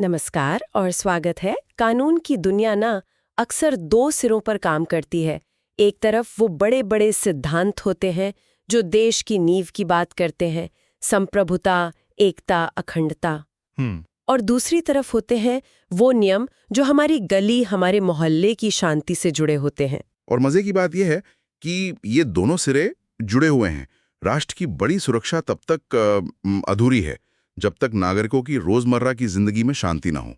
नमस्कार और स्वागत है। कानून की दुनिया ना अक्सर दो सिरों पर काम करती है। एक तरफ वो बड़े बड़े सिद्धांत होते हैं जो देश की नींव की बात करते हैं, संप्रभुता, एकता, अखंडता। और दूसरी तरफ होते हैं वो नियम जो हमारी गली, हमारे मोहल्ले की शांति से जुड़े होते हैं। और मजे की बात यह है कि ये दोनों सिरे जुड़े हुए हैं। राष्ट्र की बड़ी सुरक्षा तब तक अधूरी है जब तक नागरिकों की रोजमर्रा की जिंदगी में शांति ना हो।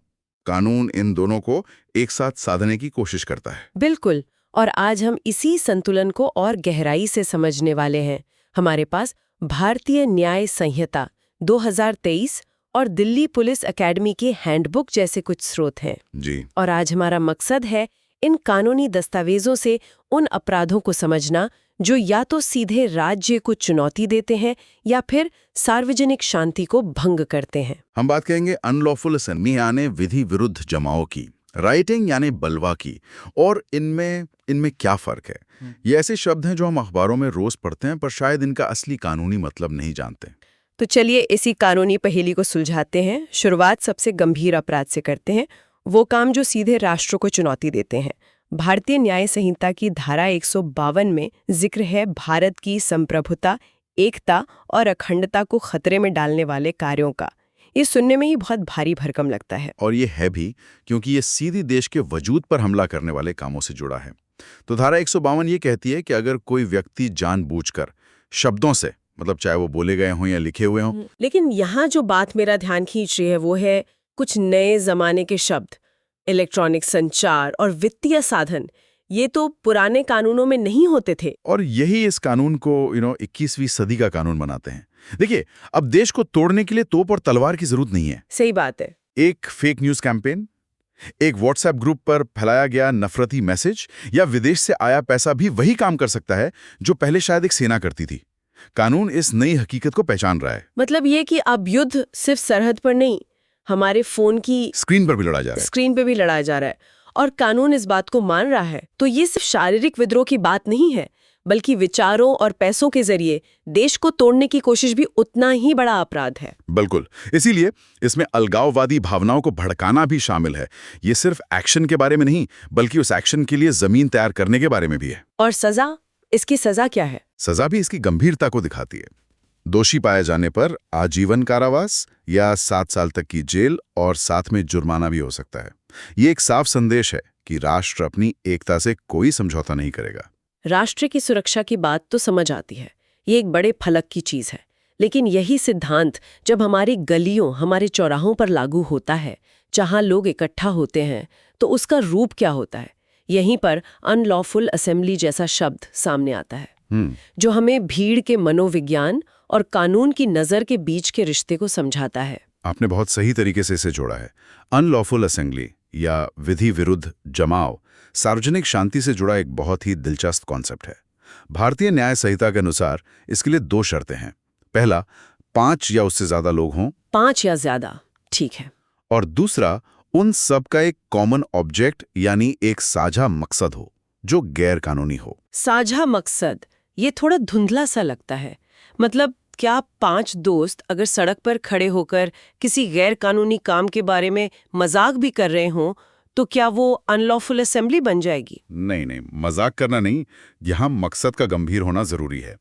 कानून इन दोनों को एक साथ साधने की कोशिश करता है। बिल्कुल। और आज हम इसी संतुलन को और गहराई से समझने वाले हैं। हमारे पास भारतीय न्याय संहिता 2023 और दिल्ली पुलिस एकेडमी की हैंडबुक जैसे कुछ स्रोत हैं जी। और आज हमारा मकसद है इन कानूनी दस्तावेजों से उन अपराधों को समझना जो या तो सीधे राज्य को चुनौती देते हैं या फिर सार्वजनिक शांति को भंग करते हैं। हम बात करेंगे अनलॉफुल असेंबली यानी विधि विरुद्ध जमाओं की, राइटिंग यानी बलवा की, और इनमें क्या फर्क है। ये ऐसे शब्द हैं जो हम अखबारों में रोज पढ़ते हैं पर शायद इनका असली कानूनी मतलब नहीं जानते। तो चलिए इसी कानूनी पहेली को सुलझाते हैं। शुरुआत सबसे गंभीर अपराध से करते हैं, वो काम जो सीधे राष्ट्र को चुनौती देते हैं। भारतीय न्याय संहिता की धारा 152 में जिक्र है भारत की संप्रभुता, एकता और अखंडता को खतरे में डालने वाले कार्यों का। ये सुनने में ही बहुत भारी भरकम लगता है। और ये है भी क्योंकि ये सीधी देश के वजूद पर हमला करने वाले कामों से जुड़ा है। तो धारा 152 ये कहती है कि अगर कोई व्यक्ति जानबूझकर शब्दों से, मतलब चाहे वो बोले गए हों या लिखे हुए हों। लेकिन यहाँ जो बात मेरा ध्यान खींच रही है वो है कुछ नए जमाने के शब्द, इलेक्ट्रॉनिक संचार और वित्तीय साधन। ये तो पुराने कानूनों में नहीं होते थे। और यही इस कानून को 21वीं सदी का कानून बनाते हैं। देखिए, अब देश को तोड़ने के लिए तोप और तलवार की जरूरत नहीं है। सही बात है। एक फेक न्यूज कैंपेन, एक व्हाट्सएप ग्रुप पर फैलाया गया नफरती मैसेज या विदेश से आया पैसा भी वही काम कर सकता है जो पहले शायद एक सेना करती थी। कानून इस नई हकीकत को पहचान रहा है। मतलब ये कि अब युद्ध सिर्फ सरहद पर नहीं, हमारे फोन की स्क्रीन पर भी लड़ा जा रहा है। स्क्रीन पे भी लड़ाया जा रहा है और कानून इस बात को मान रहा है। तो ये सिर्फ शारीरिक विद्रोह की बात नहीं है, बल्कि विचारों और पैसों के जरिए देश को तोड़ने की कोशिश भी उतना ही बड़ा अपराध है। बिल्कुल, इसीलिए इसमें अलगाववादी भावनाओं को भड़काना भी शामिल है। ये सिर्फ एक्शन के बारे में नहीं, बल्कि उस एक्शन के लिए जमीन तैयार करने के बारे में भी है। और सजा, इसकी सजा क्या है? सजा भी इसकी गंभीरता को दिखाती है। दोषी पाए जाने पर आजीवन कारावास या 7 साल तक की जेल और साथ में जुर्माना भी हो सकता है। ये एक साफ संदेश है कि राष्ट्र अपनी एकता से कोई समझौता नहीं करेगा। राष्ट्र की सुरक्षा की बात तो समझ आती है, ये एक बड़े फलक की चीज है। लेकिन यही सिद्धांत जब हमारी गलियों, हमारे चौराहों पर लागू होता है, जहां लोग इकट्ठा होते हैं, तो उसका रूप क्या होता है? यहीं पर अनलॉफुल असेंबली जैसा शब्द सामने आता है, जो हमें भीड़ के मनोविज्ञान और कानून की नज़र के बीच के रिश्ते को समझाता है। आपने बहुत सही तरीके से इसे जोड़ा है। अनलॉफुल असेंबली या विधि विरुद्ध जमाव सार्वजनिक शांति से जुड़ा एक बहुत ही दिलचस्प कॉन्सेप्ट है। भारतीय न्याय संहिता के अनुसार इसके लिए 2 शर्तें हैं। पहला, 5 या उससे ज्यादा लोग हों। 5 या ज्यादा, ठीक है। और दूसरा, उन सब का एक कॉमन ऑब्जेक्ट यानी एक साझा मकसद हो जो गैर कानूनी हो। साझा मकसद, ये थोड़ा धुंधला सा लगता है। मतलब क्या 5 दोस्त अगर सड़क पर खड़े होकर किसी गैर कानूनी काम के बारे में मजाक भी कर रहे हों तो क्या वो अनलॉफुल असेंबली बन जाएगी? नहीं, मजाक करना नहीं, यहाँ मकसद का गंभीर होना जरूरी है।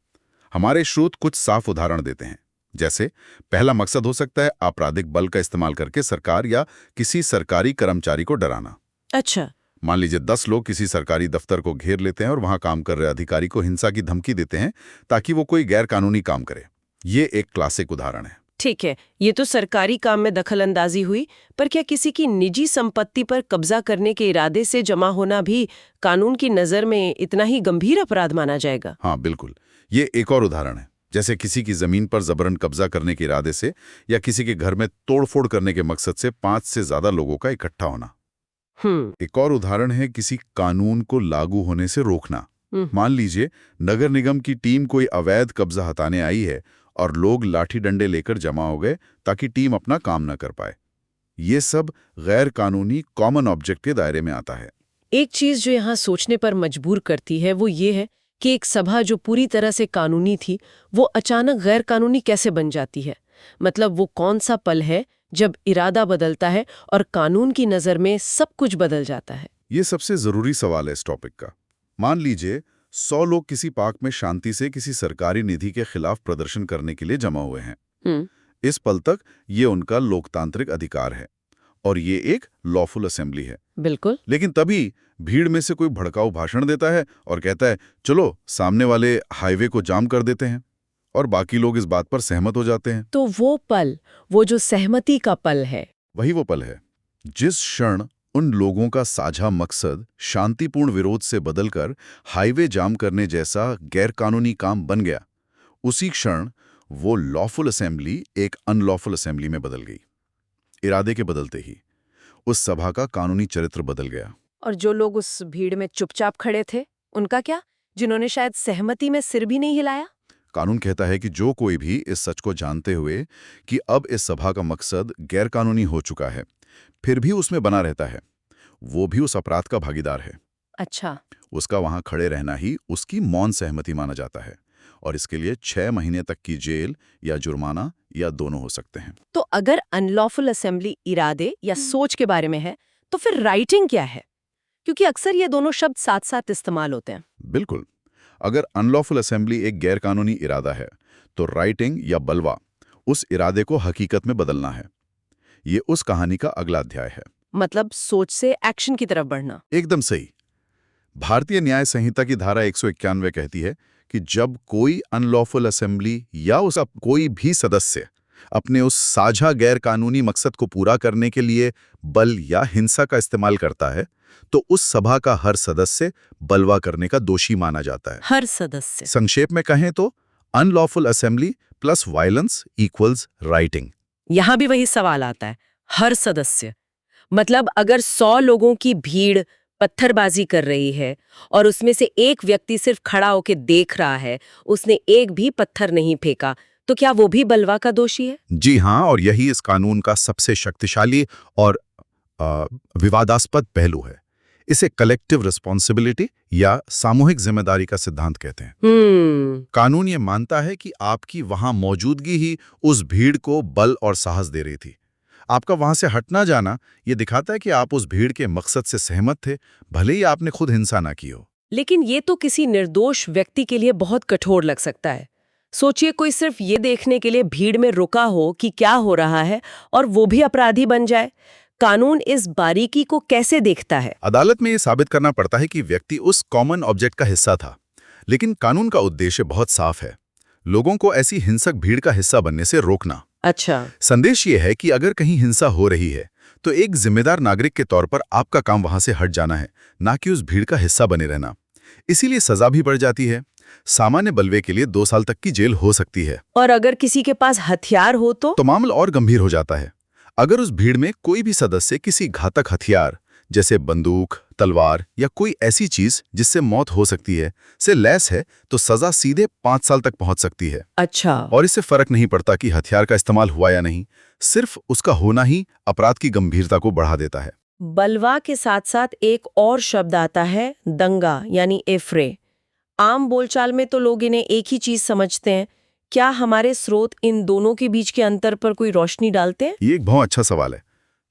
हमारे स्रोत कुछ साफ उदाहरण देते हैं। जैसे पहला मकसद हो सकता है आपराधिक बल का इस्तेमाल करके सरकार या किसी सरकारी कर्मचारी को डराना। अच्छा। मान लीजिए 10 लोग किसी सरकारी दफ्तर को घेर लेते हैं और वहां काम कर रहे अधिकारी को हिंसा की धमकी देते हैं ताकि वो कोई गैर कानूनी काम करे। ये एक क्लासिक उदाहरण है। ठीक है, ये तो सरकारी काम में दखलंदाजी हुई, पर क्या किसी की निजी संपत्ति पर कब्जा करने के इरादे से जमा होना भी कानून की नजर में इतना ही गंभीर अपराध माना जाएगा? हाँ बिल्कुल, ये एक और उदाहरण है। जैसे किसी की जमीन पर जबरन कब्जा करने के इरादे से या किसी के घर में तोड़फोड़ करने के मकसद से 5 से ज्यादा लोगों का इकट्ठा होना। एक और उदाहरण है किसी कानून को लागू होने से रोकना। मान लीजिए नगर निगम की टीम कोई अवैध कब्जा हटाने आई है और लोग लाठी डंडे लेकर जमा हो गए ताकि टीम अपना काम न कर पाए। ये सब गैर कानूनी कॉमन ऑब्जेक्ट के दायरे में आता है। एक चीज जो यहाँ सोचने पर मजबूर करती है वो ये है कि एक सभा जो पूरी तरह से कानूनी थी वो अचानक गैर कानूनी कैसे बन जाती है। मतलब वो कौन सा पल है जब इरादा बदलता है और कानून की नज़र में सब कुछ बदल जाता है। ये सबसे जरूरी सवाल है इस टॉपिक का। मान लीजिए 100 लोग किसी पार्क में शांति से किसी सरकारी निधि के खिलाफ प्रदर्शन करने के लिए जमा हुए हैं। इस पल तक ये उनका लोकतांत्रिक अधिकार है और ये एक लॉफुल असेंबली है। बिल्कुल। लेकिन तभी भीड़ में से कोई भड़काऊ भाषण देता है और कहता है चलो सामने वाले हाईवे को जाम कर देते हैं, और बाकी लोग इस बात पर सहमत हो जाते हैं। तो वो पल, वो जो सहमति का पल है, वही वो पल है जिस क्षण उन लोगों का साझा मकसद शांतिपूर्ण विरोध से बदलकर हाईवे जाम करने जैसा गैरकानूनी काम बन गया, उसी क्षण वो लॉफुल असेंबली एक अनलॉफुल असेंबली में बदल गई। इरादे के बदलते ही उस सभा का कानूनी चरित्र बदल गया। और जो लोग उस भीड़ में चुपचाप खड़े थे, उनका क्या, जिन्होंने शायद सहमति में सिर भी नहीं हिलाया? कानून कहता है कि जो कोई भी इस सच को जानते हुए कि अब इस सभा का मकसद गैरकानूनी हो चुका है, फिर भी उसमें बना रहता है, वो भी उस अपराध का भागीदार है। अच्छा। उसका वहां खड़े रहना ही उसकी मौन सहमति माना जाता है, और इसके लिए 6 महीने तक की जेल या जुर्माना या दोनों हो सकते हैं। तो अगर अनलॉफुल असेंबली इरादे या सोच के बारे में है, तो फिर राइटिंग क्या है? क्योंकि अक्सर ये दोनों शब्द साथ साथ इस्तेमाल होते हैं। बिल्कुल। अगर अनलॉफुल असेंबली एक गैरकानूनी इरादा है, तो राइटिंग या बलवा उस इरादे को हकीकत में बदलना है। ये उस कहानी का अगला अध्याय है। मतलब सोच से एक्शन की तरफ बढ़ना। एकदम सही। भारतीय न्याय संहिता की धारा 191 कहती है कि जब कोई अनलॉफुल असेंबली या उसका कोई भी सदस्य अपने उस साझा गैरकानूनी मकसद को पूरा करने के लिए बल या हिंसा का इस्तेमाल करता है, तो उस सभा का हर सदस्य बलवा करने का दोषी माना जाता है। हर सदस्य। संक्षेप में कहें तो unlawful assembly plus violence equals writing. यहां भी वही सवाल आता है, हर सदस्य। मतलब अगर 100 लोगों की भीड़ पत्थरबाजी कर रही है और उसमें से एक व्यक्ति सिर्फ खड़ा होकर देख रहा है, उसने एक भी पत्थर नहीं फेंका, तो क्या वो भी बलवा का दोषी है? जी हाँ, और यही इस कानून का सबसे शक्तिशाली और विवादास्पद पहलू है। इसे कलेक्टिव रिस्पॉन्सिबिलिटी या सामूहिक जिम्मेदारी का सिद्धांत कहते हैं। कानून ये मानता है कि आपकी वहां मौजूदगी ही उस भीड़ को बल और साहस दे रही थी। आपका वहां से हटना जाना ये दिखाता है कि आप उस भीड़ के मकसद से सहमत थे, भले ही आपने खुद हिंसा ना की हो। लेकिन ये तो किसी निर्दोष व्यक्ति के लिए बहुत कठोर लग सकता है। सोचिए कोई सिर्फ ये देखने के लिए भीड़ में रुका हो कि क्या हो रहा है और वो भी अपराधी बन जाए। कानून इस बारीकी को कैसे देखता है? अदालत में ये साबित करना पड़ता है कि व्यक्ति उस कॉमन ऑब्जेक्ट का हिस्सा था। लेकिन कानून का उद्देश्य बहुत साफ है, लोगों को ऐसी हिंसक भीड़ का हिस्सा बनने से रोकना। अच्छा। संदेश ये है कि अगर कहीं हिंसा हो रही है तो एक जिम्मेदार नागरिक के तौर पर आपका काम वहां से हट जाना है, ना कि उस भीड़ का हिस्सा बने रहना। इसीलिए सजा भी बढ़ जाती है। सामान्य बलवे के लिए 2 साल तक की जेल हो सकती है। और अगर किसी के पास हथियार हो तो मामला और गंभीर हो जाता है। अगर उस भीड़ में कोई भी सदस्य किसी घातक हथियार जैसे बंदूक, तलवार या कोई ऐसी चीज जिससे मौत हो सकती है से लैस है, तो सजा सीधे 5 साल तक पहुंच सकती है। अच्छा। और इससे फर्क नहीं पड़ता कि हथियार का इस्तेमाल हुआ या नहीं, सिर्फ उसका होना ही अपराध की गंभीरता को बढ़ा देता है। बलवा के साथ साथ एक और शब्द आता है, दंगा यानी एफ्रे। आम बोलचाल में तो लोग इन्हें एक ही चीज समझते हैं। क्या हमारे स्रोत इन दोनों के बीच के अंतर पर कोई रोशनी डालते हैं? ये एक बहुत अच्छा सवाल है,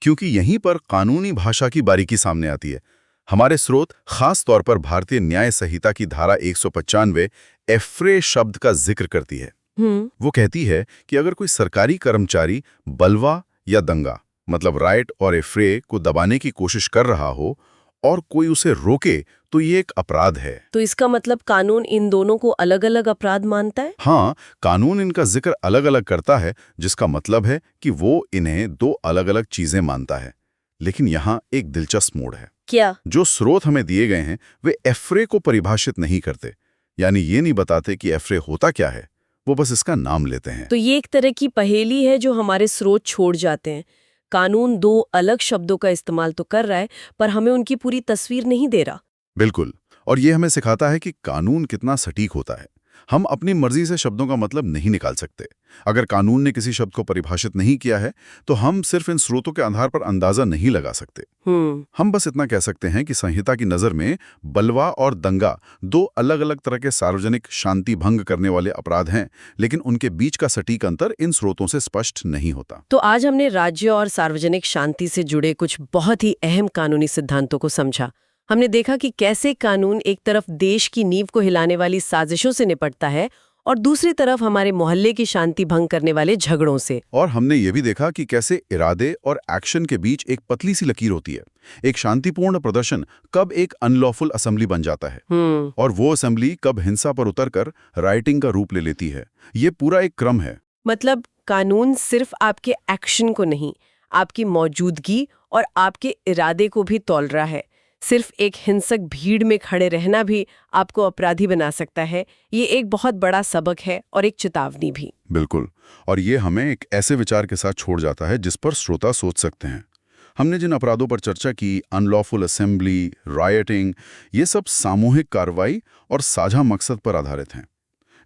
क्योंकि यहीं पर कानूनी भाषा की बारीकी सामने आती है। हमारे स्रोत खास तौर पर भारतीय न्याय संहिता की धारा 195 एफ्रे शब्द का जिक्र करती है। वो कहती है कि अगर कोई सरकारी कर्मचारी बलवा या दंगा मतलब राइट और एफ्रे को दबाने की कोशिश कर रहा हो और कोई उसे रोके, तो ये एक अपराध है। तो इसका मतलब कानून इन दोनों को अलग अलग अपराध मानता है? हाँ, कानून इनका जिक्र अलग अलग करता है, जिसका मतलब है कि वो इन्हें 2 अलग अलग चीजें मानता है। लेकिन यहाँ एक दिलचस्प मोड़ है। क्या? जो स्रोत हमें दिए गए हैं वे एफ्रे को परिभाषित नहीं करते, यानी ये नहीं बताते कि एफ्रे होता क्या है, वो बस इसका नाम लेते हैं। तो ये एक तरह की पहेली है जो हमारे स्रोत छोड़ जाते हैं। कानून 2 अलग शब्दों का इस्तेमाल तो कर रहा है, पर हमें उनकी पूरी तस्वीर नहीं दे रहा। बिल्कुल, और ये हमें सिखाता है कि कानून कितना सटीक होता है। हम अपनी मर्जी से शब्दों का मतलब नहीं निकाल सकते। अगर कानून ने किसी शब्द को परिभाषित नहीं किया है तो हम सिर्फ इन स्रोतों के आधार पर अंदाजा नहीं लगा सकते। हम बस इतना कह सकते हैं कि संहिता की नज़र में बलवा और दंगा दो अलग अलग तरह के सार्वजनिक शांति भंग करने वाले अपराध हैं, लेकिन उनके बीच का सटीक अंतर इन स्रोतों से स्पष्ट नहीं होता। तो आज हमने राज्य और सार्वजनिक शांति से जुड़े कुछ बहुत ही अहम कानूनी सिद्धांतों को समझा। हमने देखा कि कैसे कानून एक तरफ देश की नींव को हिलाने वाली साजिशों से निपटता है और दूसरी तरफ हमारे मोहल्ले की शांति भंग करने वाले झगड़ों से। और हमने ये भी देखा कि कैसे इरादे और एक्शन के बीच एक पतली सी लकीर होती है। एक शांतिपूर्ण प्रदर्शन कब एक अनलॉफुल असेंबली बन जाता है और वो असेंबली कब हिंसा पर उतरकर राइटिंग का रूप ले लेती है। ये पूरा एक क्रम है। मतलब कानून सिर्फ आपके एक्शन को नहीं, आपकी मौजूदगी और आपके इरादे को भी तौल रहा है। सिर्फ एक हिंसक भीड़ में खड़े रहना भी आपको अपराधी बना सकता है। ये एक बहुत बड़ा सबक है और एक चेतावनी भी। बिल्कुल। और ये हमें एक ऐसे विचार के साथ छोड़ जाता है जिस पर श्रोता सोच सकते हैं। हमने जिन अपराधों पर चर्चा की, अनलॉफुल असेंबली, रायटिंग, ये सब सामूहिक कार्रवाई और साझा मकसद पर आधारित हैं,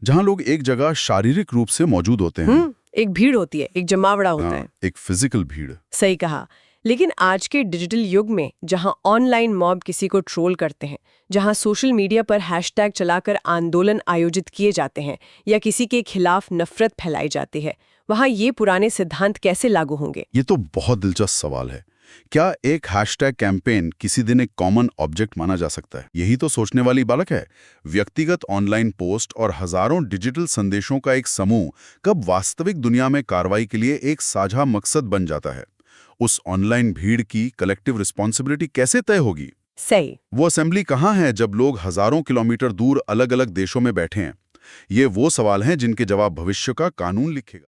जहां लोग एक जगह शारीरिक रूप से मौजूद होते हैं। एक भीड़ होती है, एक जमावड़ा होता है, एक फिजिकल भीड़। सही कहा। लेकिन आज के डिजिटल युग में जहां ऑनलाइन मॉब किसी को ट्रोल करते हैं, जहां सोशल मीडिया पर हैशटैग चलाकर आंदोलन आयोजित किए जाते हैं या किसी के खिलाफ नफरत फैलाई जाती है, वहां ये पुराने सिद्धांत कैसे लागू होंगे? ये तो बहुत दिलचस्प सवाल है। क्या एक हैशटैग कैंपेन किसी दिन एक कॉमन ऑब्जेक्ट माना जा सकता है? यही तो सोचने वाली बालक है। व्यक्तिगत ऑनलाइन पोस्ट और हजारों डिजिटल संदेशों का एक समूह कब वास्तविक दुनिया में कार्रवाई के लिए एक साझा मकसद बन जाता है? उस ऑनलाइन भीड़ की कलेक्टिव रिस्पॉन्सिबिलिटी कैसे तय होगी? सही। वो असेंबली कहाँ है जब लोग हजारों किलोमीटर दूर अलग अलग देशों में बैठे हैं? ये वो सवाल हैं जिनके जवाब भविष्य का कानून लिखेगा।